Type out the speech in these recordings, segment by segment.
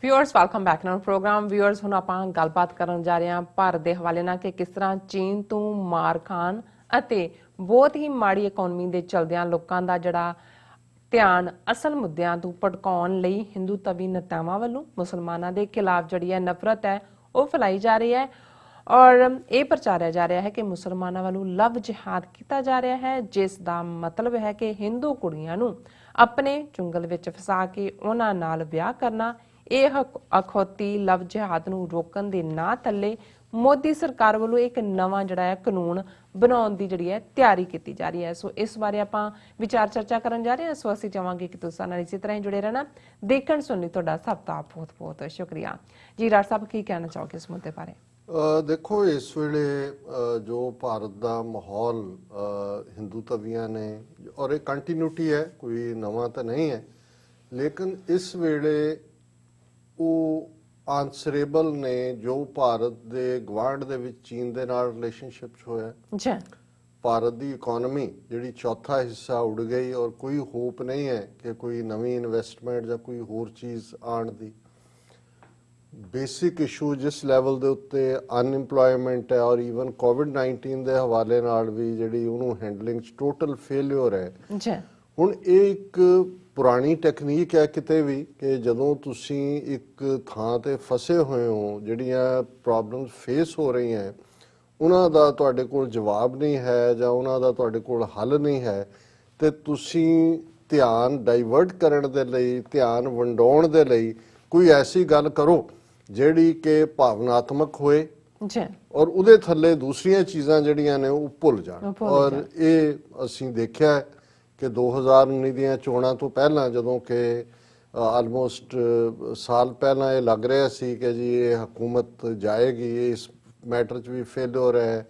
Viewers welcome back now program viewers ਹੁਣ ਆਪਾਂ ਗੱਲਬਾਤ ਕਰਨ ਜਾ ਰਹੇ ਹਾਂ ਭਾਰਤ ਦੇ ਹਵਾਲੇ ਨਾਲ ਕਿ ਕਿਸ ਤਰ੍ਹਾਂ ਚੀਨ ਤੋਂ ਮਾਰ ਖਾਣ ਅਤੇ ਬਹੁਤ ਹੀ ਮਾੜੀ ਇਕਨੋਮੀ ਦੇ ਚਲਦਿਆਂ ਲੋਕਾਂ ਦਾ ਜਿਹੜਾ ਧਿਆਨ ਅਸਲ ਮੁੱਦਿਆਂ ਤੋਂ ਭਟਕਾਉਣ ਲਈ ਹਿੰਦੂਤਵੀ ਨੇਤਾਵਾਂ ਵੱਲੋਂ ਮੁਸਲਮਾਨਾਂ ਦੇ ਖਿਲਾਫ ਜਿਹੜੀ ਹੈ ਨਫ਼ਰਤ ਹੈ ਉਹ ਫੈਲਾਈ ਜਾ ਰਹੀ ਹੈ और ये प्रचारिया जा रहा है कि मुसलमानों वालों लव जिहाद किया जा रहा है जिस दा मतलब है कि हिंदू कुड़ियां नूं अपने चुंगल विच फसा के उन्हां नाल विआह करना यह अखौती लव जिहाद नूं रोकण दे नां थल्ले मोदी सरकार वालों एक नवां जिहड़ा है कानून बनाउण दी जिहड़ी है तैयारी की जा रही है। सो इस बारे आपां विचार चर्चा करन जा रहे हैं। सो असीं चाहांगे कि तुसां नाल इसी तरह ही जुड़े रहना। देखण सुणन लई तुहाडा सब दा बहुत बहुत शुक्रिया जी। राज साहब की कहना चाहोगे इस मुद्दे बारे? देखो इस वेले जो भारत का माहौल हिंदू तवियां ने और एक कंटिन्यूटी है, कोई नवा तो नहीं है, लेकिन इस वेले वो आंसरेबल ने जो भारत के गवांढ दे विच चीन दे नाल रिलेशनशिप होया, भारत की इकोनॉमी जिहड़ी चौथा हिस्सा उड़ गई और कोई होप नहीं है कि कोई नवी इन्वेस्टमेंट या कोई होर चीज़ आण दी। बेसिक इशू जिस लैवल के उत्ते अनएम्पलॉयमेंट है और ईवन कोविड-19 के हवाले नाल भी जिहड़ी उहनूं हैंडलिंग टोटल फेलियर है। हुण एक पुरानी टैकनीक है किते भी कि जदों तुसीं एक थां ते फसे हुए हो, जिहड़ियां प्रॉब्लम्स फेस हो रही हैं, उन्हां दा तुहाडे कोल जवाब नहीं है जां उन्हां दा तुहाडे कोल हल नहीं है, ते तुसीं ध्यान डाइवर्ट करन दे लई, ध्यान वंडाउण दे लई कोई ऐसी गल करो ਜਿਹੜੀ ਕਿ ਭਾਵਨਾਤਮਕ ਹੋਏ ਔਰ ਉਹਦੇ ਥੱਲੇ ਦੂਸਰੀਆਂ ਚੀਜ਼ਾਂ ਜਿਹੜੀਆਂ ਨੇ ਉਹ ਭੁੱਲ ਜਾਣ। ਔਰ ਇਹ ਅਸੀਂ ਦੇਖਿਆ ਕਿ 2019 ਦੀਆਂ ਚੋਣਾਂ ਤੋਂ ਪਹਿਲਾਂ ਜਦੋਂ ਕਿ ਆਲਮੋਸਟ ਸਾਲ ਪਹਿਲਾਂ ਇਹ ਲੱਗ ਰਿਹਾ ਸੀ ਕਿ ਜੀ ਇਹ ਹਕੂਮਤ ਜਾਏਗੀ, ਇਸ ਮੈਟਰ 'ਚ ਵੀ ਫੇਲਿਅਰ ਹੈ,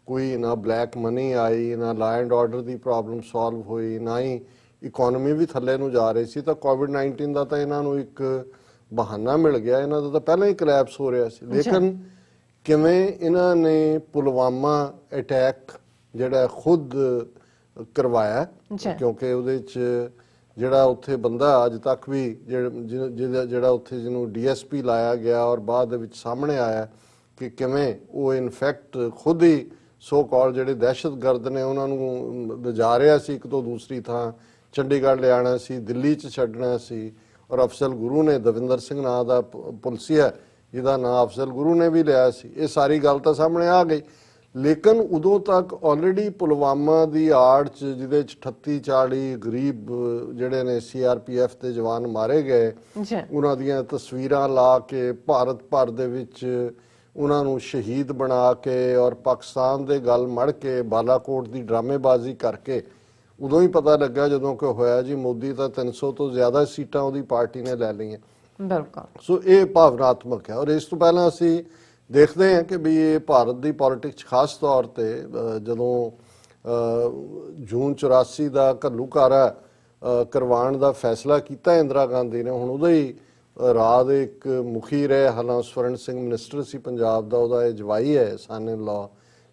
ਕੋਈ ਨਾ ਬਲੈਕ ਮਨੀ ਆਈ, ਨਾ law and order the problem solve ਹੋਈ, ਨਾ ਹੀ ਇਕਨੋਮੀ ਵੀ ਥੱਲੇ ਨੂੰ ਜਾ ਰਹੀ ਸੀ, ਤਾਂ ਕੋਵਿਡ-19 ਦਾ ਤਾਂ ਇਹਨਾਂ ਨੂੰ ਇੱਕ बहाना मिल गया। इन्हों का तो पहले ही कलैप्स हो रहा है, लेकिन किवें इन्होंने पुलवामा अटैक जिहड़ा खुद करवाया, क्योंकि उहदे च जिहड़ा उत्थे बंदा अज तक भी जिहड़ा उत्थे जिन्हों DSP लाया गया और बाद विच सामने आया कि किवें वो इनफैक्ट खुद ही सो कॉल जिहड़े दहशतगर्द ने उन्होंने लिजा रहा सी एक तो दूसरी थां चंडीगढ़ लियाना सी, दिल्ली च छड्डना सी। और अफजल गुरू ने दविंदर सिंह नां दा पुलिसी है जिहदा नां अफजल गुरू ने भी लिया सी। ये सारी गल तो सामने आ गई, लेकिन उदों तक ऑलरेडी पुलवामा की आड़ च जिहदे 38-40 गरीब जिहड़े ने CRPF के जवान मारे गए, उन्हां दीयां तस्वीरां ला के भारत भर दे विच उन्हां नूं शहीद बना के और पाकिस्तान दे गल मड़ के बालाकोट की ड्रामेबाजी करके उदों ही पता लगा जदों कि होया जी मोदी तो 300 तो ज़्यादा सीटां उहदी पार्टी ने लै लईआं। बिल्कुल। सो ये भावनात्मक है। और इस तो पहला असी देखते हैं कि भी ये भारत की पॉलिटिक्स खास तौर पर जदों जून 84 का घल्लूकारा करवाण का फैसला किया इंदिरा गांधी ने, हुण उहदा ही राज एक मुखी रहे, हालांकि स्वर्ण सिंह मिनिस्टर सी पंजाब का, उहदा जवाई है सन इन लॉ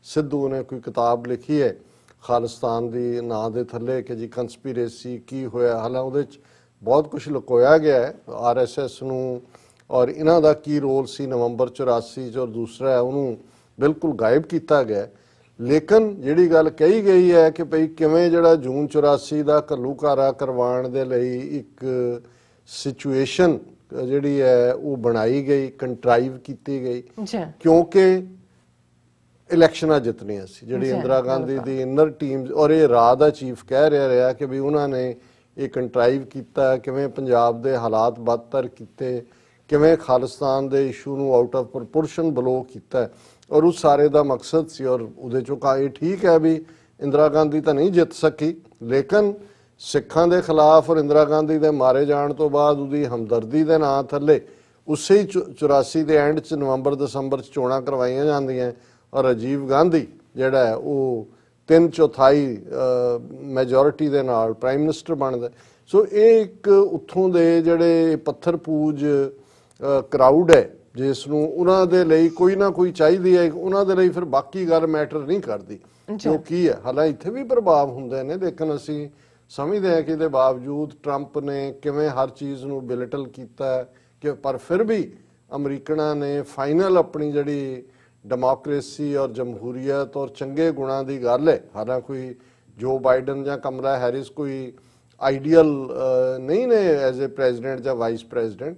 सिद्धू ने कोई किताब लिखी है खालिस्तान की नां दे थल्ले कि जी कंस्पीरेसी की होया, हालांकि उहदे बहुत कुछ लुकोया गया है RSS नूं और इन्हां दा की रोल सी नवंबर 84 और दूसरा है उन्होंने बिल्कुल गायब किया गया। लेकिन जिहड़ी गल कही गई है कि भई किवें जिहड़ा जून 84 का घल्लूकारा करवाण दे लई एक सिचुएशन जिहड़ी है वो बनाई गई, कंट्राइव की गई, क्योंकि इलैक्शनां जितनियां सी जिहड़ी इंदिरा गांधी की इनर टीम और ये राह दा चीफ कह रहा कि भी उन्होंने ये कंट्राइव किया, किवें पंजाब दे हालात बदतर किते, किवें खालिस्तान दे इशू नूं आउट ऑफ प्रपोर्शन ब्लो किया, और उस सारे दा मकसद सी। और उहदे चों ये ठीक है भी इंदिरा गांधी तो नहीं जित सकी, लेकिन सिखां दे खिलाफ और इंदिरा गांधी दे मारे जाण तो बाद उहदी हमदर्दी दे नां थल्ले उसे ही 84 के एंड च नवंबर-दसंबर चोणां करवाईयां जांदियां और राजीव गांधी जिहड़ा है वो 3/4 मैजोरिटी दे नाल प्राइम मिनिस्टर बनदा। सो एक उत्थों दे जिहड़े पत्थर पूज क्राउड है जिसनूं उन्हां दे लई कोई ना कोई चाहिदी है, उन्हां दे लई फिर बाकी गल मैटर नहीं करदी जो की है। हालांकि इत्थे भी प्रभाव हुंदे ने, लेकिन असीं समझदे हां कि इहदे बावजूद ट्रंप ने किवें हर चीज़ नूं बिलटल कीता, ਕਿ ਪਰ ਫਿਰ ਵੀ ਅਮਰੀਕਨਾਂ ਨੇ ਫਾਈਨਲ ਆਪਣੀ ਜਿਹੜੀ ਡੈਮੋਕ੍ਰੇਸੀ ਔਰ ਜਮਹੂਰੀਅਤ ਔਰ ਚੰਗੇ ਗੁਣਾਂ ਦੀ ਗੱਲ ਹੈ, ਹਾਲਾਂਕਿ ਕੋਈ ਜੋ ਬਾਈਡਨ ਜਾਂ ਕਮਲਾ ਹੈਰਿਸ ਕੋਈ ਆਈਡੀਅਲ ਨਹੀਂ ਨੇ ਐਜ਼ ਅ ਪ੍ਰੈਜ਼ੀਡੈਂਟ ਜਾਂ ਵਾਈਸ ਪ੍ਰੈਜ਼ੀਡੈਂਟ,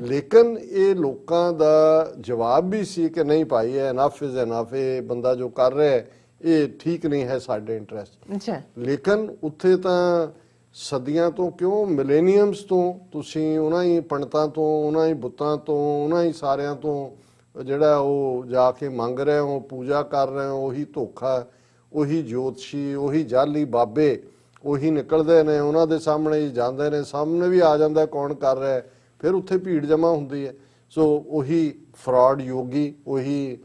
ਲੇਕਿਨ ਇਹ ਲੋਕਾਂ ਦਾ ਜਵਾਬ ਵੀ ਸੀ ਕਿ ਨਹੀਂ ਭਾਈ ਇਹ ਇਨਫ ਇਜ਼ ਇਨਫ, ਇਹ ਬੰਦਾ ਜੋ ਕਰ ਰਿਹਾ ਹੈ ਇਹ ਠੀਕ ਨਹੀਂ ਹੈ ਸਾਡੇ ਇੰਟਰਸਟ। ਲੇਕਿਨ ਉੱਥੇ ਤਾਂ ਸਦੀਆਂ ਤੋਂ ਕਿਉਂ ਮਿਲੇਨੀਅਮਸ ਤੋਂ ਤੁਸੀਂ ਉਹਨਾਂ ਹੀ ਪੰਡਤਾਂ ਤੋਂ, ਉਹਨਾਂ ਹੀ ਬੁੱਤਾਂ ਤੋਂ, ਉਹਨਾਂ ਹੀ ਸਾਰਿਆਂ ਤੋਂ ਜਿਹੜਾ ਉਹ ਜਾ ਕੇ ਮੰਗ ਰਹੇ ਹੋ, ਪੂਜਾ ਕਰ ਰਹੇ ਹੋ, ਉਹੀ ਧੋਖਾ, ਉਹੀ ਜੋਤਸ਼ੀ, ਉਹੀ ਜਾਲੀ ਬਾਬੇ ਉਹੀ ਨਿਕਲਦੇ ਨੇ, ਉਹਨਾਂ ਦੇ ਸਾਹਮਣੇ ਹੀ ਜਾਂਦੇ ਨੇ, ਸਾਹਮਣੇ ਵੀ ਆ ਜਾਂਦਾ ਕੌਣ ਕਰ ਰਿਹਾ, ਫਿਰ ਉੱਥੇ ਭੀੜ ਜਮ੍ਹਾਂ ਹੁੰਦੀ ਹੈ। ਸੋ ਉਹੀ ਫਰਾਡ ਯੋਗੀ, ਉਹੀ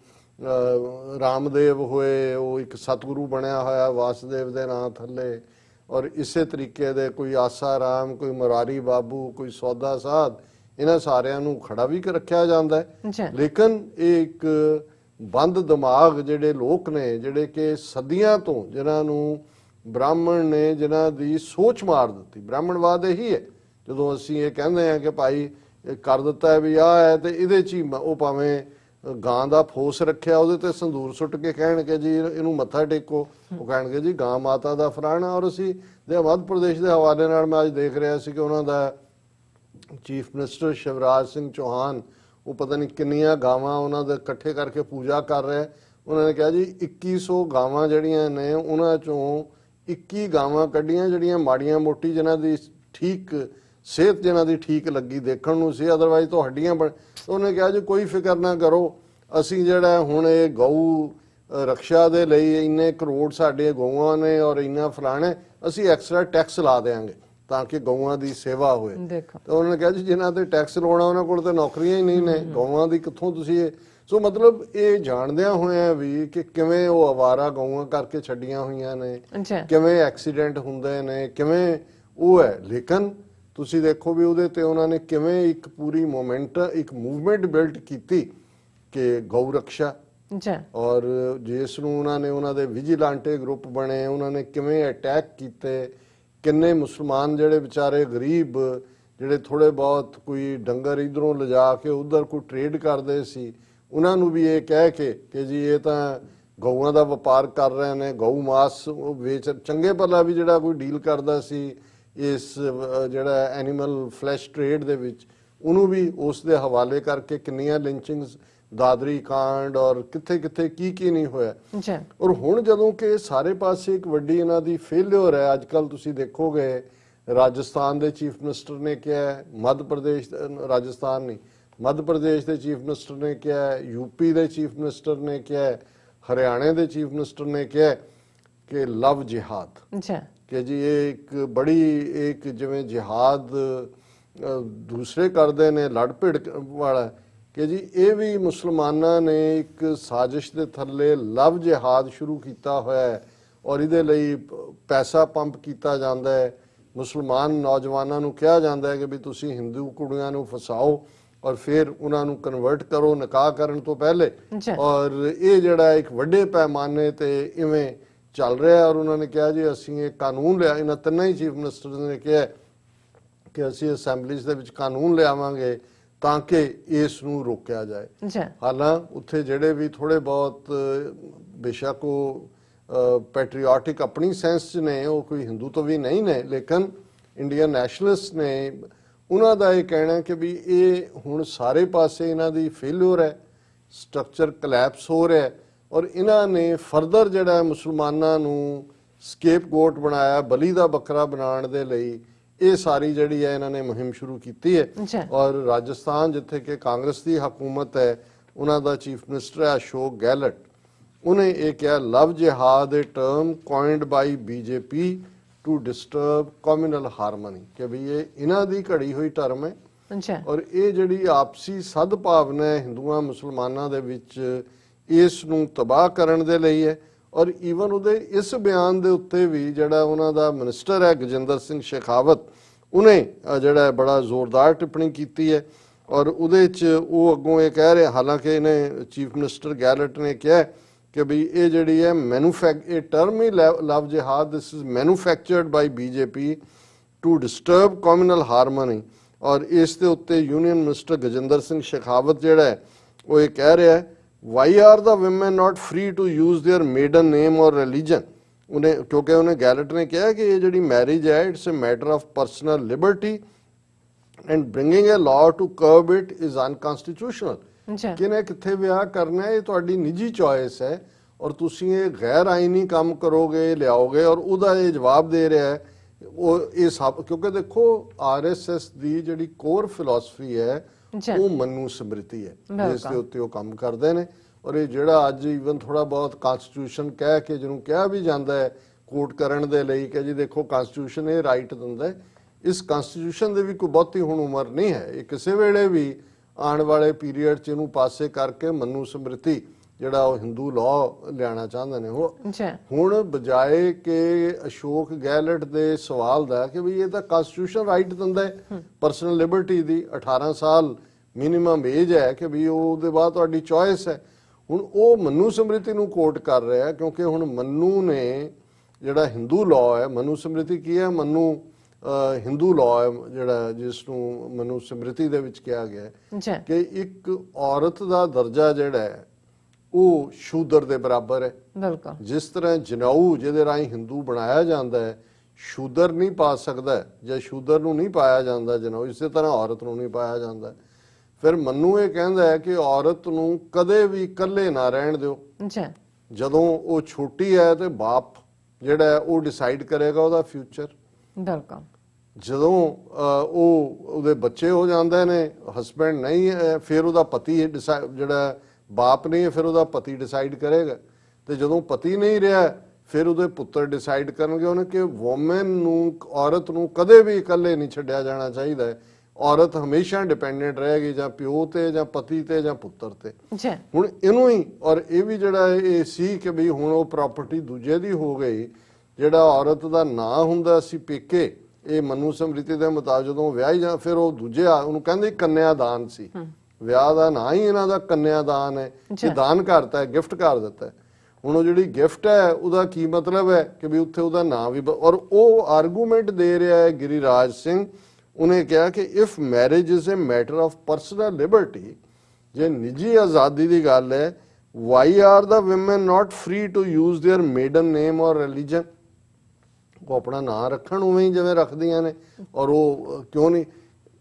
ਰਾਮਦੇਵ ਹੋਏ, ਉਹ ਇੱਕ ਸਤਿਗੁਰੂ ਬਣਿਆ ਹੋਇਆ ਵਾਸੁਦੇਵ ਦੇ ਨਾਂ ਥੱਲੇ, ਔਰ ਇਸੇ ਤਰੀਕੇ ਦੇ ਕੋਈ ਆਸਾ ਰਾਮ, ਕੋਈ ਮੁਰਾਰੀ ਬਾਬੂ, ਕੋਈ ਸੌਦਾ ਸਾਧ, ਇਹਨਾਂ ਸਾਰਿਆਂ ਨੂੰ ਖੜਾ ਵੀ ਰੱਖਿਆ ਜਾਂਦਾ ਹੈ। ਲੇਕਿਨ ਇਹ ਇੱਕ ਬੰਦ ਦਿਮਾਗ ਜਿਹੜੇ ਲੋਕ ਨੇ, ਜਿਹੜੇ ਕਿ ਸਦੀਆਂ ਤੋਂ ਜਿਨ੍ਹਾਂ ਨੂੰ ਬ੍ਰਾਹਮਣ ਨੇ ਜਿਨ੍ਹਾਂ ਦੀ ਸੋਚ ਮਾਰ ਦਿੱਤੀ, ਬ੍ਰਾਹਮਣਵਾਦ ਇਹੀ ਹੈ। ਜਦੋਂ ਅਸੀਂ ਇਹ ਕਹਿੰਦੇ ਹਾਂ ਕਿ ਭਾਈ ਕਰ ਦਿੱਤਾ ਹੈ ਵੀ ਆਹ ਹੈ, ਤੇ ਇਹਦੇ 'ਚ ਹੀ ਉਹ ਭਾਵੇਂ ਗਾਂ ਦਾ ਫੋਸ ਰੱਖਿਆ, ਉਹਦੇ ਤੇ ਸੰਦੂਰ ਸੁੱਟ ਕੇ ਕਹਿਣਗੇ ਜੀ ਇਹਨੂੰ ਮੱਥਾ ਟੇਕੋ, ਉਹ ਕਹਿਣਗੇ ਜੀ ਗਾਂ ਮਾਤਾ ਦਾ ਫਰਾਣਾ। ਔਰ ਅਸੀਂ ਮੱਧ ਪ੍ਰਦੇਸ਼ ਦੇ ਹਵਾਲੇ ਨਾਲ ਮੈਂ ਅੱਜ ਦੇਖ ਰਿਹਾ ਸੀ ਕਿ ਉਹਨਾਂ ਦਾ ਚੀਫ ਮਿਨਿਸਟਰ ਸ਼ਿਵਰਾਜ ਸਿੰਘ ਚੌਹਾਨ, ਉਹ ਪਤਾ ਨਹੀਂ ਕਿੰਨੀਆਂ ਗਾਵਾਂ ਉਹਨਾਂ ਦੇ ਇਕੱਠੇ ਕਰਕੇ ਪੂਜਾ ਕਰ ਰਿਹਾ। ਉਹਨਾਂ ਨੇ ਕਿਹਾ ਜੀ 2100 ਗਾਵਾਂ ਜਿਹੜੀਆਂ ਨੇ ਉਹਨਾਂ ਚੋਂ 21 ਗਾਵਾਂ ਕੱਢੀਆਂ ਜਿਹੜੀਆਂ ਮਾੜੀਆਂ ਮੋਟੀ, ਜਿਨ੍ਹਾਂ ਦੀ ਠੀਕ ਸਿਹਤ ਜਿਨ੍ਹਾਂ ਦੀ ਠੀਕ ਲੱਗੀ ਦੇਖਣ ਨੂੰ ਸੀ, ਅਦਰਵਾਈਜ਼ ਤਾਂ ਹੱਡੀਆਂ ਉਹਨੇ ਕਿਹਾ ਜੀ ਕੋਈ ਫਿਕਰ ਨਾ ਕਰੋ, ਅਸੀਂ ਜਿਹੜਾ ਹੁਣ ਇਹ ਗਊ ਰਕਸ਼ਾ ਦੇ ਲਈ ਇੰਨੇ ਕਰੋੜ ਸਾਡੇ ਗਊਆਂ ਨੇ ਔਰ ਇੰਨਾ ਫਲਾਣਾ, ਅਸੀਂ ਐਕਸਟਰਾ ਟੈਕਸ ਲਾ ਦੇਵਾਂਗੇ ਤਾਂ ਕਿ ਗਊਆਂ ਦੀ ਸੇਵਾ ਹੋਏ। ਤਾਂ ਉਹਨਾਂ ਨੇ ਕਿਹਾ ਜੀ ਜਿਨ੍ਹਾਂ ਤੇ ਟੈਕਸ ਲਾਉਣਾ ਉਹਨਾਂ ਕੋਲ ਤਾਂ ਨੌਕਰੀਆਂ ਹੀ ਨਹੀਂ ਨੇ, ਗਊਆਂ ਦੀ ਕਿੱਥੋਂ ਤੁਸੀਂ ਇਹ। ਸੋ ਮਤਲਬ ਇਹ ਜਾਣਦਿਆਂ ਹੋਇਆਂ ਵੀ ਕਿ ਕਿਵੇਂ ਉਹ ਅਵਾਰਾ ਗਊਆਂ ਕਰਕੇ ਛੱਡੀਆਂ ਹੋਈਆਂ ਨੇ, ਕਿਵੇਂ ਐਕਸੀਡੈਂਟ ਹੁੰਦੇ ਨੇ, ਕਿਵੇਂ ਉਹ ਹੈ। ਲੇਕਿਨ ਤੁਸੀਂ ਦੇਖੋ ਵੀ ਉਹਦੇ ਤੇ ਉਹਨਾਂ ਨੇ ਕਿਵੇਂ ਇੱਕ ਪੂਰੀ ਇੱਕ ਮੂਵਮੈਂਟ ਬਿਲਡ ਕੀਤੀ ਕਿ ਗਊ ਰਕਸ਼ਾ, ਔਰ ਜਿਸ ਨੂੰ ਉਹਨਾਂ ਨੇ ਉਹਨਾਂ ਦੇ ਵਿਜੀਲਾਂਟੇ ਗਰੁੱਪ ਬਣੇ, ਉਹਨਾਂ ਨੇ ਕਿਵੇਂ ਅਟੈਕ ਕੀਤੇ, ਕਿੰਨੇ ਮੁਸਲਮਾਨ ਜਿਹੜੇ ਵਿਚਾਰੇ ਗਰੀਬ ਜਿਹੜੇ ਥੋੜੇ ਬਹੁਤ ਕੋਈ ਡੰਗਰ ਇਧਰੋਂ ਲਿਜਾ ਕੇ ਉਧਰ ਕੋਈ ਟ੍ਰੇਡ ਕਰਦੇ ਸੀ, ਉਹਨਾਂ ਨੂੰ ਵੀ ਇਹ ਕਹਿ ਕੇ ਕਿ ਜੀ ਇਹ ਤਾਂ ਗਊਆਂ ਦਾ ਵਪਾਰ ਕਰ ਰਹੇ ਨੇ, ਗਊ ਮਾਸ ਵੇਚ, ਚੰਗੇ ਭਲਾ ਵੀ ਜਿਹੜਾ ਕੋਈ ਡੀਲ ਕਰਦਾ ਸੀ ਇਸ ਜਿਹੜਾ ਐਨੀਮਲ ਫਲੈਸ਼ ਟ੍ਰੇਡ ਦੇ ਵਿੱਚ, ਉਹਨੂੰ ਵੀ ਉਸ ਦੇ ਹਵਾਲੇ ਕਰਕੇ ਕਿੰਨੀਆਂ ਲਿੰਚਿੰਗਸ, ਦਾਦਰੀ ਕਾਂਡ ਔਰ ਕਿੱਥੇ ਕਿੱਥੇ ਕੀ ਨਹੀਂ ਹੋਇਆ। ਔਰ ਹੁਣ ਜਦੋਂ ਕਿ ਸਾਰੇ ਪਾਸੇ ਇੱਕ ਵੱਡੀ ਇਹਨਾਂ ਦੀ ਫੇਲਿਅਰ ਹੈ, ਅੱਜ ਕੱਲ ਤੁਸੀਂ ਦੇਖੋਗੇ ਰਾਜਸਥਾਨ ਦੇ ਚੀਫ ਮਿਨਿਸਟਰ ਨੇ ਕਿਹਾ, ਮੱਧ ਪ੍ਰਦੇਸ਼, ਰਾਜਸਥਾਨ ਨਹੀਂ, ਮੱਧ ਪ੍ਰਦੇਸ਼ ਦੇ ਚੀਫ ਮਿਨਿਸਟਰ ਨੇ ਕਿਹਾ, ਯੂਪੀ ਦੇ ਚੀਫ ਮਿਨਿਸਟਰ ਨੇ ਕਿਹਾ, ਹਰਿਆਣੇ ਦੇ ਚੀਫ ਮਿਨਿਸਟਰ ਨੇ ਕਿਹਾ ਕਿ ਲਵ ਜਿਹਾਦ, ਕਿ ਜੀ ਇਹ ਇੱਕ ਬੜੀ ਇੱਕ ਜਿਵੇਂ ਜਿਹਾਦ ਦੂਸਰੇ ਕਰਦੇ ਨੇ ਲੜ ਭਿੜ ਵਾਲਾ, ਕਿ ਜੀ ਇਹ ਵੀ ਮੁਸਲਮਾਨਾਂ ਨੇ ਇੱਕ ਸਾਜ਼ਿਸ਼ ਦੇ ਥੱਲੇ ਲਵ ਜਿਹਾਦ ਸ਼ੁਰੂ ਕੀਤਾ ਹੋਇਆ ਹੈ ਔਰ ਇਹਦੇ ਲਈ ਪੈਸਾ ਪੰਪ ਕੀਤਾ ਜਾਂਦਾ ਹੈ। ਮੁਸਲਮਾਨ ਨੌਜਵਾਨਾਂ ਨੂੰ ਕਿਹਾ ਜਾਂਦਾ ਹੈ ਕਿ ਵੀ ਤੁਸੀਂ ਹਿੰਦੂ ਕੁੜੀਆਂ ਨੂੰ ਫਸਾਓ ਔਰ ਫਿਰ ਉਹਨਾਂ ਨੂੰ ਕਨਵਰਟ ਕਰੋ ਨਿਕਾਹ ਕਰਨ ਤੋਂ ਪਹਿਲੇ, ਔਰ ਇਹ ਜਿਹੜਾ ਇੱਕ ਵੱਡੇ ਪੈਮਾਨੇ ਤੇ ਇਵੇਂ ਚੱਲ ਰਿਹਾ। ਔਰ ਉਹਨਾਂ ਨੇ ਕਿਹਾ ਜੀ ਅਸੀਂ ਇਹ ਕਾਨੂੰਨ ਲਿਆ, ਇਹਨਾਂ ਤਿੰਨਾਂ ਹੀ ਚੀਫ ਮਿਨਿਸਟਰ ਨੇ ਕਿਹਾ ਕਿ ਅਸੀਂ ਅਸੈਂਬਲੀਜ਼ ਦੇ ਵਿੱਚ ਕਾਨੂੰਨ ਲਿਆਵਾਂਗੇ ਤਾਂ ਕਿ ਇਸ ਨੂੰ ਰੋਕਿਆ ਜਾਏ। ਹਾਲਾਂਕਿ ਉੱਥੇ ਜਿਹੜੇ ਵੀ ਥੋੜੇ ਬਹੁਤ ਬੇਸ਼ੱਕ ਉਹ ਪੈਟਰੀਓਟਿਕ ਆਪਣੀ ਸੈਂਸ 'ਚ ਨੇ, ਉਹ ਕੋਈ ਹਿੰਦੂ ਤੋਂ ਵੀ ਨਹੀਂ ਨੇ, ਲੇਕਿਨ ਇੰਡੀਅਨ ਨੈਸ਼ਨਲਿਸਟ ਨੇ, ਉਹਨਾਂ ਦਾ ਇਹ ਕਹਿਣਾ ਕਿ ਵੀ ਇਹ ਹੁਣ ਸਾਰੇ ਪਾਸੇ ਇਹਨਾਂ ਦੀ ਫੇਲਿਅਰ ਹੈ, ਸਟਰਕਚਰ ਕਲੈਪਸ ਹੋ ਰਿਹਾ ਔਰ ਇਹਨਾਂ ਨੇ ਫਰਦਰ ਜਿਹੜਾ ਮੁਸਲਮਾਨਾਂ ਨੂੰ ਸਕੇਪਗੋਟ ਬਣਾਇਆ, ਬਲੀ ਦਾ ਬੱਕਰਾ ਬਣਾਉਣ ਦੇ ਲਈ ਇਹ ਸਾਰੀ ਜਿਹੜੀ ਹੈ ਇਹਨਾਂ ਨੇ ਮੁਹਿੰਮ ਸ਼ੁਰੂ ਕੀਤੀ ਹੈ। ਔਰ ਰਾਜਸਥਾਨ ਜਿੱਥੇ ਕਿ ਕਾਂਗਰਸ ਦੀ ਹਕੂਮਤ ਹੈ, ਉਹਨਾਂ ਦਾ ਚੀਫ ਮਿਨਿਸਟਰ ਹੈ ਅਸ਼ੋਕ ਗਹਿਲਟ, ਉਹਨੇ ਇਹ ਕਿਹਾ love jihad a term coined by BJP to disturb communal harmony, ਕਿ ਵੀ ਇਹ ਇਹਨਾਂ ਦੀ ਘੜੀ ਹੋਈ ਟਰਮ ਹੈ ਔਰ ਇਹ ਜਿਹੜੀ ਆਪਸੀ ਸਦਭਾਵਨਾ ਹੈ ਹਿੰਦੂਆਂ ਮੁਸਲਮਾਨਾਂ ਦੇ ਵਿੱਚ, ਇਸ ਨੂੰ ਤਬਾਹ ਕਰਨ ਦੇ ਲਈ ਹੈ। ਔਰ ਈਵਨ ਉਹਦੇ ਇਸ ਬਿਆਨ ਦੇ ਉੱਤੇ ਵੀ ਜਿਹੜਾ ਉਹਨਾਂ ਦਾ ਮਿਨਿਸਟਰ ਹੈ ਗਜਿੰਦਰ ਸਿੰਘ ਸ਼ੇਖਾਵਤ, ਉਹਨੇ ਜਿਹੜਾ ਬੜਾ ਜ਼ੋਰਦਾਰ ਟਿੱਪਣੀ ਕੀਤੀ ਹੈ ਔਰ ਉਹਦੇ 'ਚ ਉਹ ਅੱਗੋਂ ਇਹ ਕਹਿ ਰਿਹਾ, ਹਾਲਾਂਕਿ ਇਹਨੇ ਚੀਫ ਮਿਨਿਸਟਰ ਗੈਲਟ ਨੇ ਕਿਹਾ ਕਿ ਵੀ ਇਹ ਜਿਹੜੀ ਹੈ ਇਹ ਟਰਮ ਹੀ love jihad, this is manufactured by BJP to disturb communal harmony ਔਰ ਇਸ ਦੇ ਉੱਤੇ ਯੂਨੀਅਨ ਮਿਨਿਸਟਰ ਗਜਿੰਦਰ ਸਿੰਘ ਸ਼ੇਖਾਵਤ ਜਿਹੜਾ ਹੈ ਉਹ ਇਹ ਕਹਿ ਰਿਹਾ ਹੈ, why are the women not free to use their maiden name or religion. ਉਹਨੇ ਕਿਉਂਕਿ ਉਹਨੇ ਗੈਲਟ ਨੇ ਕਿਹਾ ਕਿ ਇਹ ਜਿਹੜੀ ਮੈਰਿਜ ਹੈ it's a matter of personal liberty and bringing a law to curb it is unconstitutional. ਕਿਨੇ ਕਿੱਥੇ ਵਿਆਹ ਕਰਨਾ ਹੈ ਇਹ ਤੁਹਾਡੀ ਨਿੱਜੀ ਚੋਇਸ ਹੈ ਔਰ ਤੁਸੀਂ ਇਹ ਗੈਰ ਆਈਨੀ ਕੰਮ ਕਰੋਗੇ ਲਿਆਓਗੇ। ਔਰ ਉਹਦਾ ਇਹ ਜਵਾਬ ਦੇ ਰਿਹਾ ਹੈ ਉਹ ਇਹ ਸਭ ਕਿਉਂਕਿ ਦੇਖੋ ਆਰਐਸਐਸ ਦੀ ਜਿਹੜੀ ਕੋਰ ਫਿਲਾਸਫੀ ਹੈ ਉਹ ਮਨੂ ਸਮ੍ਰਿਤੀ ਹੈ ਜਿਸ ਦੇ ਉੱਤੇ ਉਹ ਕੰਮ ਕਰਦੇ ਨੇ। ਔਰ ਇਹ ਜਿਹੜਾ ਅੱਜ ਈਵਨ ਥੋੜਾ ਬਹੁਤ ਕਨਸਟੀਟਿਊਸ਼ਨ ਕਹਿ ਕੇ ਜਿਹਨੂੰ ਕਿਹਾ ਵੀ ਜਾਂਦਾ ਹੈ ਕੋਟ ਕਰਨ ਦੇ ਲਈ ਕਿ ਜੀ ਦੇਖੋ ਕਨਸਟੀਟਿਊਸ਼ਨ ਇਹ ਰਾਈਟ ਦਿੰਦਾ ਹੈ, ਇਸ ਕਨਸਟੀਟਿਊਸ਼ਨ ਦੇ ਵੀ ਕੋਈ ਬਹੁਤੀ ਹੁਣ ਉਮਰ ਨਹੀਂ ਹੈ। ਇਹ ਕਿਸੇ ਵੇਲੇ ਵੀ ਆਉਣ ਵਾਲੇ ਪੀਰੀਅਡ 'ਚ ਇਹਨੂੰ ਪਾਸੇ ਕਰਕੇ ਮਨੂ ਸਮ੍ਰਿਤੀ ਜਿਹੜਾ ਉਹ ਹਿੰਦੂ ਲਾਅ ਲਿਆਣਾ ਚਾਹੁੰਦੇ ਨੇ। ਉਹ ਹੁਣ ਬਜਾਏ ਕਿ ਅਸ਼ੋਕ ਗਹਿਲਟ ਦੇ ਸਵਾਲ ਦਾ ਕਿ ਵੀ ਇਹ ਤਾਂ ਕਨਸਟੀਟਿਊਸ਼ਨ ਰਾਈਟ ਦਿੰਦਾ ਹੈ ਪਰਸਨਲ ਲਿਬਰਟੀ ਦੀ, 18 ਸਾਲ ਮਿਨੀਮਮ ਏਜ ਹੈ ਕਿ ਵੀ ਉਹਦੇ ਬਾਅਦ ਤੁਹਾਡੀ ਚੋਇਸ ਹੈ। ਹੁਣ ਉਹ ਮਨੂ ਸਮ੍ਰਿਤੀ ਨੂੰ ਕੋਟ ਕਰ ਰਿਹਾ ਕਿਉਂਕਿ ਹੁਣ ਮਨੂ ਨੇ ਜਿਹੜਾ ਹਿੰਦੂ ਲਾਅ ਹੈ, ਮਨੂ ਸਮ੍ਰਿਤੀ ਕੀ ਹੈ, ਮਨੂ ਹਿੰਦੂ ਲਾਅ ਹੈ ਜਿਹੜਾ ਜਿਸ ਨੂੰ ਮਨੂ ਸਮ੍ਰਿਤੀ ਦੇ ਵਿੱਚ ਕਿਹਾ ਗਿਆ ਹੈ ਕਿ ਇੱਕ ਔਰਤ ਦਾ ਦਰਜਾ ਜਿਹੜਾ ਹੈ ਉਹ ਸ਼ੂਦਰ ਦੇ ਬਰਾਬਰ ਹੈ। ਬਿਲਕੁਲ ਜਿਸ ਤਰ੍ਹਾਂ ਜਨੇਊ ਜਿਹਦੇ ਰਾਹੀਂ ਹਿੰਦੂ ਬਣਾਇਆ ਜਾਂਦਾ ਹੈ ਸ਼ੂਦਰ ਨਹੀਂ ਪਾ ਸਕਦਾ ਜਾਂ ਸ਼ੂਦਰ ਨੂੰ ਨਹੀਂ ਪਾਇਆ ਜਾਂਦਾ ਜਨੇਊ, ਇਸੇ ਤਰ੍ਹਾਂ ਔਰਤ ਨੂੰ ਨਹੀਂ ਪਾਇਆ ਜਾਂਦਾ। ਫਿਰ ਮਨੂ ਇਹ ਕਹਿੰਦਾ ਹੈ ਕਿ ਔਰਤ ਨੂੰ ਕਦੇ ਵੀ ਇਕੱਲੇ ਨਾ ਰਹਿਣ ਦਿਓ। ਜਦੋਂ ਉਹ ਛੋਟੀ ਹੈ ਤੇ ਬਾਪ ਜਿਹੜਾ ਹੈ ਉਹ ਡਿਸਾਈਡ ਕਰੇਗਾ ਉਹਦਾ ਫਿਊਚਰ। ਬਿਲਕੁਲ ਜਦੋਂ ਉਹਦੇ ਬੱਚੇ ਹੋ ਜਾਂਦੇ ਨੇ ਹਸਬੈਂਡ ਨਹੀਂ ਹੈ ਫਿਰ ਉਹਦਾ ਪਤੀ ਜਿਹੜਾ ਬਾਪ ਨਹੀਂ ਹੈ ਫਿਰ ਉਹਦਾ ਪਤੀ ਡਿਸਾਈਡ ਕਰੇਗਾ। ਤੇ ਜਦੋਂ ਪਤੀ ਨਹੀਂ ਰਿਹਾ ਫਿਰ ਉਹਦੇ ਪੁੱਤਰ ਡਿਸਾਈਡ ਕਰਨਗੇ ਉਹਨੇ ਕਿ ਵੂਮਨ ਨੂੰ ਔਰਤ ਨੂੰ ਕਦੇ ਵੀ ਇਕੱਲੇ ਨਹੀਂ ਛੱਡਿਆ ਜਾਣਾ ਚਾਹੀਦਾ ਹੈ। ਔਰਤ ਹਮੇਸ਼ਾ ਡਿਪੈਂਡੈਂਟ ਰਹੇਗੀ ਜਾਂ ਪਿਓ ਤੇ ਜਾਂ ਪਤੀ ਤੇ ਜਾਂ ਪੁੱਤਰ ਤੇ। ਹੁਣ ਇਹਨੂੰ ਹੀ ਔਰ ਇਹ ਵੀ ਜਿਹੜਾ ਇਹ ਸੀ ਕਿ ਵੀ ਹੁਣ ਉਹ ਪ੍ਰਾਪਰਟੀ ਦੂਜੇ ਦੀ ਹੋ ਗਈ। ਜਿਹੜਾ ਔਰਤ ਦਾ ਨਾਂ ਹੁੰਦਾ ਸੀ ਪੇਕੇ, ਇਹ ਮਨੂ ਸਮ੍ਰਿਤੀ ਦੇ ਮੁਤਾਬਕ ਜਦੋਂ ਵਿਆਹੀ ਜਾਂ ਫਿਰ ਉਹ ਦੂਜੇ ਉਹਨੂੰ ਕਹਿੰਦੇ ਕੰਨਿਆਦਾਨ ਸੀ। ਵਿਆਹ ਦਾ ਨਾਂ ਹੀ ਇਹਨਾਂ ਦਾ ਕੰਨਿਆਦਾਨ ਹੈ ਕਿ ਦਾਨ ਕਰਤਾ ਹੈ, ਗਿਫਟ ਕਰ ਦਿੱਤਾ ਹੈ। ਹੁਣ ਉਹ ਜਿਹੜੀ ਗਿਫਟ ਹੈ ਉਹਦਾ ਕੀ ਮਤਲਬ ਹੈ ਕਿ ਵੀ ਉੱਥੇ ਉਹਦਾ ਨਾਂ ਵੀ ਔਰ ਉਹ ਆਰਗੂਮੈਂਟ ਦੇ ਰਿਹਾ ਹੈ ਗਿਰੀਰਾਜ ਸਿੰਘ। ਉਹਨੇ ਕਿਹਾ ਕਿ if marriage is a matter of personal liberty, ਜੇ ਨਿੱਜੀ ਆਜ਼ਾਦੀ ਦੀ ਗੱਲ ਹੈ, why are the women not free to use their maiden name or religion. ਉਹ ਆਪਣਾ ਨਾਂ ਰੱਖਣ ਉਵੇਂ ਹੀ ਜਿਵੇਂ ਰੱਖਦੀਆਂ ਨੇ ਔਰ ਉਹ ਕਿਉਂ ਨਹੀਂ,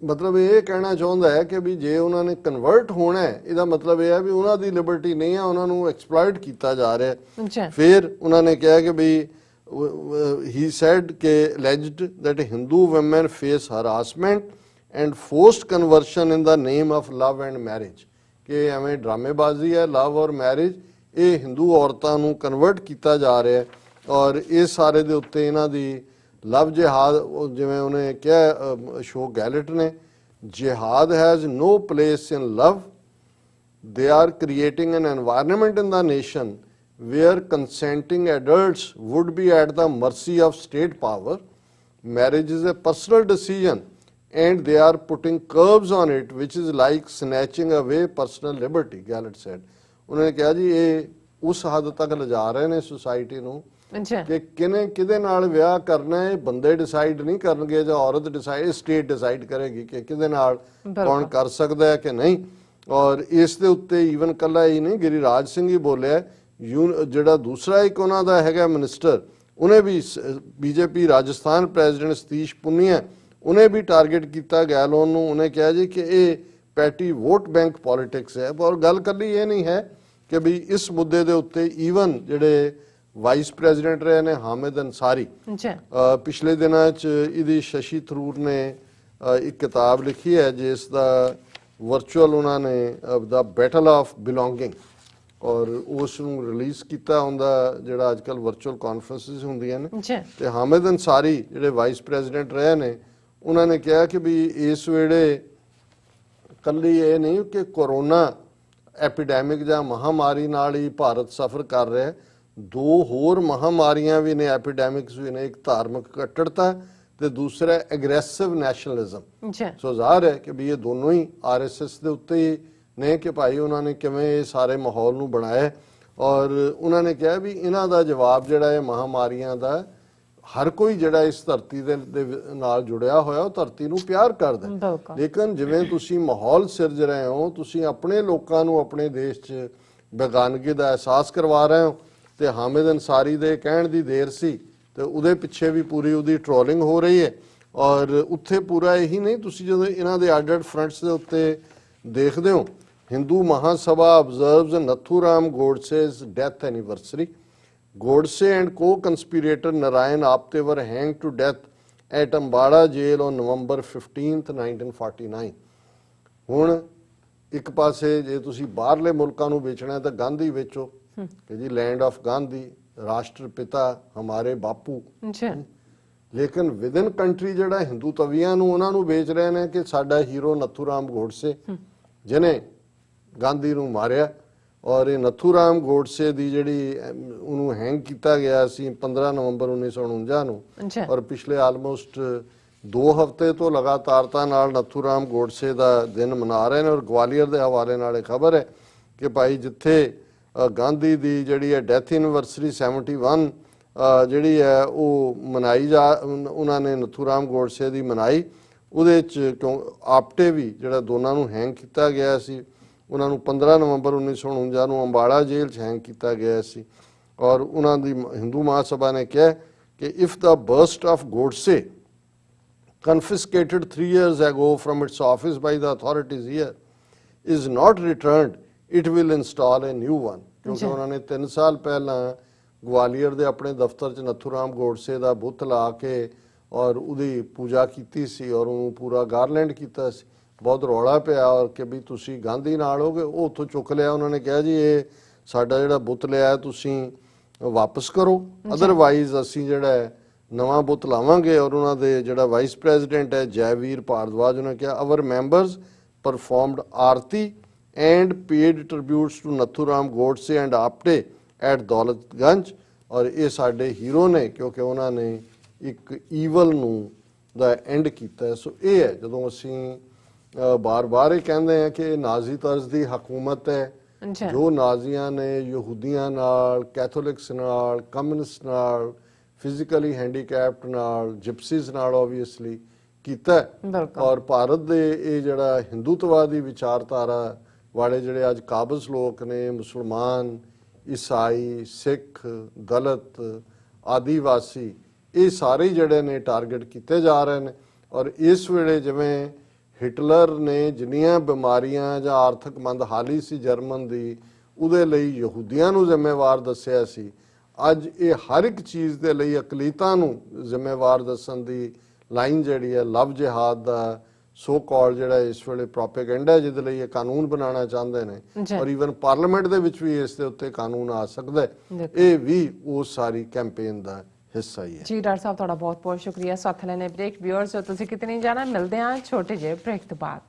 ਮਤਲਬ ਇਹ ਕਹਿਣਾ ਚਾਹੁੰਦਾ ਹੈ ਕਿ ਵੀ ਜੇ ਉਹਨਾਂ ਨੇ ਕਨਵਰਟ ਹੋਣਾ ਹੈ ਇਹਦਾ ਮਤਲਬ ਇਹ ਹੈ ਵੀ ਉਹਨਾਂ ਦੀ ਲਿਬਰਟੀ ਨਹੀਂ ਹੈ, ਉਹਨਾਂ ਨੂੰ ਐਕਸਪਲੋਇਟ ਕੀਤਾ ਜਾ ਰਿਹਾ। ਫਿਰ ਉਹਨਾਂ ਨੇ ਕਿਹਾ ਕਿ ਵੀ he said ਕਿ alleged that Hindu women face harassment and forced conversion in the name of love and marriage, ਕਿ ਐਵੇਂ ਡਰਾਮੇਬਾਜ਼ੀ ਹੈ ਲਵ ਔਰ ਮੈਰਿਜ, ਇਹ ਹਿੰਦੂ ਔਰਤਾਂ ਨੂੰ ਕਨਵਰਟ ਕੀਤਾ ਜਾ ਰਿਹਾ ਹੈ। ਔਰ ਇਹ ਸਾਰੇ ਦੇ ਉੱਤੇ ਇਹਨਾਂ ਦੀ ਲਵ ਜਿਹਾਦ ਜਿਵੇਂ ਉਹਨੇ ਕਿਹਾ ਅਸ਼ੋਕ ਗਹਿਲਟ ਨੇ, ਜਿਹਾਦ has no place in love, they are creating an environment in the nation where consenting adults would be at the mercy of state power. Marriage is a personal decision and they are putting curbs on it, which is like snatching away personal liberty, Gallant said. उन्होंने कहा जी ये उस हद तक लिजा रहे ने society ਨੂੰ ਕਿ ਕਿਨੇ ਕਿਹਦੇ ਨਾਲ ਵਿਆਹ ਕਰਨਾ ਹੈ ਬੰਦੇ ਡਿਸਾਈਡ ਨਹੀਂ ਕਰਨਗੇ ਜਾਂ ਔਰਤ ਡਿਸਾਈਡ, ਸਟੇਟ ਡਿਸਾਈਡ ਕਰੇਗੀ ਕਿ ਕਿਹਦੇ ਨਾਲ ਕੌਣ ਕਰ ਸਕਦਾ ਹੈ ਕਿ ਨਹੀਂ। ਔਰ ਇਸ ਦੇ ਉੱਤੇ ਈਵਨ ਕੱਲਾ ਹੀ ਨਹੀਂ ਗਿਰੀਰਾਜ ਸਿੰਘ ਹੀ ਬੋਲਿਆ, ਜਿਹੜਾ ਦੂਸਰਾ ਇੱਕ ਉਹਨਾਂ ਦਾ ਹੈਗਾ ਮਿਨਿਸਟਰ ਉਹਨੇ ਵੀ ਬੀਜੇਪੀ ਰਾਜਸਥਾਨ ਪ੍ਰੈਜ਼ੀਡੈਂਟ ਸਤੀਸ਼ ਪੁਨੀਆ ਉਹਨੇ ਵੀ ਟਾਰਗੇਟ ਕੀਤਾ ਗਹਿਲੋਤ ਨੂੰ। ਉਹਨੇ ਕਿਹਾ ਜੀ ਕਿ ਇਹ ਪੈਟੀ ਵੋਟ ਬੈਂਕ ਪੋਲਿਟਿਕਸ ਹੈ। ਔਰ ਗੱਲ ਕੱਲੀ ਇਹ ਨਹੀਂ ਹੈ ਕਿ ਵੀ ਇਸ ਮੁੱਦੇ ਦੇ ਉੱਤੇ ਈਵਨ ਜਿਹੜੇ ਵਾਈਸ ਪ੍ਰੈਜ਼ੀਡੈਂਟ ਰਹੇ ਨੇ ਹਾਮਿਦ ਅੰਸਾਰੀ, ਪਿਛਲੇ ਦਿਨਾਂ 'ਚ ਇਹਦੀ ਸ਼ਸ਼ੀ ਥਰੂਰ ਨੇ ਇੱਕ ਕਿਤਾਬ ਲਿਖੀ ਹੈ ਜਿਸ ਦਾ ਵਰਚੁਅਲ ਉਹਨਾਂ ਨੇ ਦਾ ਬੈਟਲ ਆਫ ਬਿਲੋਂਗਿੰਗ ਔਰ ਉਸ ਨੂੰ ਰਿਲੀਜ਼ ਕੀਤਾ ਹੁੰਦਾ ਜਿਹੜਾ ਅੱਜ ਕੱਲ੍ਹ ਵਰਚੁਅਲ ਕਾਨਫਰੰਸਿਸ ਹੁੰਦੀਆਂ ਨੇ। ਤੇ ਹਾਮਿਦ ਅੰਸਾਰੀ ਜਿਹੜੇ ਵਾਈਸ ਪ੍ਰੈਜ਼ੀਡੈਂਟ ਰਹੇ ਨੇ ਉਹਨਾਂ ਨੇ ਕਿਹਾ ਕਿ ਵੀ ਇਸ ਵੇਲੇ ਕੱਲੀ ਇਹ ਨਹੀਂ ਕਿ ਕੋਰੋਨਾ ਐਪੀਡੈਮਿਕ ਜਾਂ ਮਹਾਮਾਰੀ ਨਾਲ ਹੀ ਭਾਰਤ ਸਫਰ ਕਰ ਰਿਹਾ, ਦੋ ਹੋਰ ਮਹਾਮਾਰੀਆਂ ਵੀ ਨੇ, ਐਪੀਡੈਮਿਕਸ ਵੀ ਨੇ, ਇੱਕ ਧਾਰਮਿਕ ਕੱਟੜਤਾ ਤੇ ਦੂਸਰਾ ਐਗਰੈਸਿਵ ਨੈਸ਼ਨਲਿਜ਼ਮ। ਸੋ ਜ਼ਾਹਰ ਹੈ ਕਿ ਵੀ ਇਹ ਦੋਨੋਂ ਹੀ ਆਰਐਸਐਸ ਦੇ ਉੱਤੇ ਹੀ ਨੇ ਕਿ ਭਾਈ ਉਹਨਾਂ ਨੇ ਕਿਵੇਂ ਇਹ ਸਾਰੇ ਮਾਹੌਲ ਨੂੰ ਬਣਾਇਆ। ਔਰ ਉਹਨਾਂ ਨੇ ਕਿਹਾ ਵੀ ਇਹਨਾਂ ਦਾ ਜਵਾਬ ਜਿਹੜਾ ਹੈ ਮਹਾਮਾਰੀਆਂ ਦਾ ਹਰ ਕੋਈ ਜਿਹੜਾ ਇਸ ਧਰਤੀ ਦੇ ਨਾਲ ਜੁੜਿਆ ਹੋਇਆ ਉਹ ਧਰਤੀ ਨੂੰ ਪਿਆਰ ਕਰਦਾ ਹੈ। ਬਿਲਕੁਲ ਲੇਕਿਨ ਜਿਵੇਂ ਤੁਸੀਂ ਮਾਹੌਲ ਸਿਰਜ ਰਹੇ ਹੋ, ਤੁਸੀਂ ਆਪਣੇ ਲੋਕਾਂ ਨੂੰ ਆਪਣੇ ਦੇਸ਼ 'ਚ ਬੇਗਾਨਗੀ ਦਾ ਅਹਿਸਾਸ ਕਰਵਾ ਰਹੇ ਹੋ, ਤੇ ਹਾਮਿਦ ਅੰਸਾਰੀ ਦੇ ਕਹਿਣ ਦੀ ਦੇਰ ਸੀ ਤੇ ਉਹਦੇ ਪਿੱਛੇ ਵੀ ਪੂਰੀ ਉਹਦੀ ਟ੍ਰੋਲਿੰਗ ਹੋ ਰਹੀ ਹੈ। ਔਰ ਉੱਥੇ ਪੂਰਾ ਇਹੀ ਨਹੀਂ, ਤੁਸੀਂ ਜਦੋਂ ਇਹਨਾਂ ਦੇ ਅੱਡ-ਅੱਡ ਫਰੰਟਸ ਦੇ ਉੱਤੇ ਦੇਖਦੇ ਹੋ, Hindu Mahasabha observes Nathuram Godse's death anniversary, Godse and co-conspirator Narayan Apte were hanged to death at Ambala jail on November 15th, 1949। ਹੁਣ ਇੱਕ ਪਾਸੇ ਜੇ ਤੁਸੀਂ ਬਾਹਰਲੇ ਮੁਲਕਾਂ ਨੂੰ ਵੇਚਣਾ ਹੈ ਤਾਂ ਗਾਂਧੀ ਵੇਚੋ ਕਿ ਜੀ ਲੈਂਡ ਆਫ ਗਾਂਧੀ, ਰਾਸ਼ਟਰ ਪਿਤਾ ਹਮਾਰੇ ਬਾਪੂ। ਜੀ ਲੇਕਿਨ ਵਿਦਨ ਕੰਟਰੀ ਜਿਹੜਾ ਹਿੰਦੂ ਤਵੀਆਂ ਨੂੰ ਉਹਨਾਂ ਨੂੰ ਵੇਚ ਰਹੇ ਨੇ ਕਿ ਸਾਡਾ ਹੀਰੋ ਨਥੂਰਾਮ ਗੋਡਸੇ ਜਿਹਨੇ ਗਾਂਧੀ ਨੂੰ ਮਾਰਿਆ। ਔਰ ਇਹ ਨਥੂਰਾਮ ਗੋਡਸੇ ਦੀ ਜਿਹੜੀ ਉਹਨੂੰ ਹੈਂਗ ਕੀਤਾ ਗਿਆ ਸੀ 15 ਨਵੰਬਰ 1949 ਨੂੰ, ਜੀ ਔਰ ਪਿਛਲੇ ਆਲਮੋਸਟ 2 ਹਫ਼ਤੇ ਤੋਂ ਲਗਾਤਾਰਤਾ ਨਾਲ ਨਥੂਰਾਮ ਗੋਡਸੇ ਦਾ ਦਿਨ ਮਨਾ ਰਹੇ ਨੇ। ਔਰ ਗਵਾਲੀਅਰ ਦੇ ਹਵਾਲੇ ਨਾਲ ਇਹ ਖਬਰ ਹੈ ਕਿ ਭਾਈ ਜਿੱਥੇ ਗਾਂਧੀ ਦੀ ਜਿਹੜੀ ਹੈ ਡੈਥ ਐਨੀਵਰਸਰੀ 71 ਜਿਹੜੀ ਹੈ ਉਹ ਮਨਾਈ ਉਹਨਾਂ ਨੇ ਨਥੂਰਾਮ ਗੋਡਸੇ ਦੀ ਮਨਾਈ, ਉਹਦੇ 'ਚ ਕਿਉਂ ਆਪਟੇ ਵੀ ਜਿਹੜਾ ਦੋਨਾਂ ਨੂੰ ਹੈਂਗ ਕੀਤਾ ਗਿਆ ਸੀ, ਉਹਨਾਂ ਨੂੰ 15 ਨਵੰਬਰ 1949 ਨੂੰ ਅੰਬਾਲਾ ਜੇਲ੍ਹ 'ਚ ਹੈਂਗ ਕੀਤਾ ਗਿਆ ਸੀ। ਔਰ ਉਹਨਾਂ ਦੀ ਹਿੰਦੂ ਮਹਾਸਭਾ ਨੇ ਕਿਹਾ ਕਿ if the burst of Godse confiscated 3 years ago from its office by the authorities here is not returned, it will install a new one। ਕਿਉਂਕਿ ਉਹਨਾਂ ਨੇ 3 ਸਾਲ ਪਹਿਲਾਂ ਗਵਾਲੀਅਰ ਦੇ ਆਪਣੇ ਦਫ਼ਤਰ 'ਚ ਨਥੂਰਾਮ ਗੋਡਸੇ ਦਾ ਬੁੱਤ ਲਾ ਕੇ ਔਰ ਉਹਦੀ ਪੂਜਾ ਕੀਤੀ ਸੀ ਔਰ ਉਹਨੂੰ ਪੂਰਾ ਗਾਰਲੈਂਡ ਕੀਤਾ ਸੀ। ਬਹੁਤ ਰੌਲਾ ਪਿਆ ਔਰ ਕਿ ਵੀ ਤੁਸੀਂ ਗਾਂਧੀ ਨਾਲ ਹੋਗੇ, ਉਹ ਉੱਥੋਂ ਚੁੱਕ ਲਿਆ। ਉਹਨਾਂ ਨੇ ਕਿਹਾ ਜੀ ਇਹ ਸਾਡਾ ਜਿਹੜਾ ਬੁੱਤ ਲਿਆ ਤੁਸੀਂ ਵਾਪਸ ਕਰੋ, ਅਦਰਵਾਈਜ਼ ਅਸੀਂ ਜਿਹੜਾ ਹੈ ਨਵਾਂ ਬੁੱਤ ਲਾਵਾਂਗੇ। ਔਰ ਉਹਨਾਂ ਦੇ ਜਿਹੜਾ ਵਾਈਸ ਪ੍ਰੈਜ਼ੀਡੈਂਟ ਹੈ ਜੈਵੀਰ ਭਾਰਦਵਾਜ, ਉਹਨਾਂ ਕਿਹਾ our members performed aarti and paid tributes to Nathuram Godse and Apte at Daulatganj. ਔਰ ਇਹ ਸਾਡੇ ਹੀਰੋ ਨੇ ਕਿਉਂਕਿ ਉਹਨਾਂ ਨੇ ਇੱਕ ਈਵਲ ਨੂੰ ਦਾ ਐਂਡ ਕੀਤਾ। ਸੋ ਇਹ ਹੈ ਜਦੋਂ ਅਸੀਂ ਬਾਰ-ਬਾਰ ਇਹ ਕਹਿੰਦੇ ਆ ਕਿ ਨਾਜ਼ੀ ਤਰਜ਼ ਦੀ ਹਕੂਮਤ ਹੈ, ਜੋ ਨਾਜ਼ੀਆਂ ਨੇ ਯਹੂਦੀਆਂ ਨਾਲ, ਕੈਥੋਲਿਕਸ ਨਾਲ, ਕਮਿਊਨਿਸਟ ਨਾਲ, ਫਿਜ਼ੀਕਲੀ ਹੈਂਡੀਕੈਪਡ ਨਾਲ, ਜਿਪਸੀਜ਼ ਨਾਲ ਓਬਵੀਅਸਲੀ ਕੀਤਾ। ਔਰ ਭਾਰਤ ਦੇ ਇਹ ਜਿਹੜਾ ਹਿੰਦੂਤਵਾਦੀ ਵਿਚਾਰਧਾਰਾ ਵਾਲੇ ਜਿਹੜੇ ਅੱਜ ਕਾਬਜ਼ ਲੋਕ ਨੇ, ਮੁਸਲਮਾਨ, ਈਸਾਈ, ਸਿੱਖ, ਦਲਿਤ, ਆਦੀਵਾਸੀ, ਇਹ ਸਾਰੇ ਜਿਹੜੇ ਨੇ ਟਾਰਗੇਟ ਕੀਤੇ ਜਾ ਰਹੇ ਨੇ। ਔਰ ਇਸ ਵੇਲੇ ਜਿਵੇਂ ਹਿਟਲਰ ਨੇ ਜਿੰਨੀਆਂ ਬਿਮਾਰੀਆਂ ਜਾਂ ਆਰਥਿਕ ਮੰਦਹਾਲੀ ਸੀ ਜਰਮਨ ਦੀ, ਉਹਦੇ ਲਈ ਯਹੂਦੀਆਂ ਨੂੰ ਜ਼ਿੰਮੇਵਾਰ ਦੱਸਿਆ ਸੀ, ਅੱਜ ਇਹ ਹਰ ਇੱਕ ਚੀਜ਼ ਦੇ ਲਈ ਅਕਲੀਤਾਂ ਨੂੰ ਜ਼ਿੰਮੇਵਾਰ ਦੱਸਣ ਦੀ ਲਾਈਨ ਜਿਹੜੀ ਹੈ ਲਵ ਜਿਹਾਦ ਦਾ ਸੋ ਕਾਲ ਜਿਹੜਾ ਇਸ ਵੇਲੇ ਪ੍ਰੋਪੇਗੈਂਡਾ ਜਿਹਦੇ ਲਈ ਇਹ ਕਾਨੂੰਨ ਬਣਾਉਣਾ ਚਾਹੁੰਦੇ ਨੇ। ਔਰ ਈਵਨ ਪਾਰਲੀਮੈਂਟ ਦੇ ਵਿੱਚ ਵੀ ਇਸ ਦੇ ਉੱਤੇ ਕਾਨੂੰਨ ਆ ਸਕਦਾ ਹੈ। ਇਹ ਵੀ ਉਸ ਸਾਰੀ ਕੈਂਪੇਨ ਦਾ ਹਿੱਸਾ ਹੀ ਹੈ। ਜੀ ਡਾਕਟਰ ਸਾਹਿਬ ਤੁਹਾਡਾ ਬਹੁਤ ਬਹੁਤ ਸ਼ੁਕਰੀਆ। ਸਾਥ ਲੈਣੇ ਬ੍ਰੇਕ। ਵਿਊਅਰਸ ਤੁਸੀਂ ਕਿਤੇ ਨਹੀਂ ਜਾਣਾ, ਮਿਲਦੇ ਹਾਂ ਛੋਟੇ ਜਿਹੇ ਬ੍ਰੇਕ ਤੋਂ ਬਾਅਦ।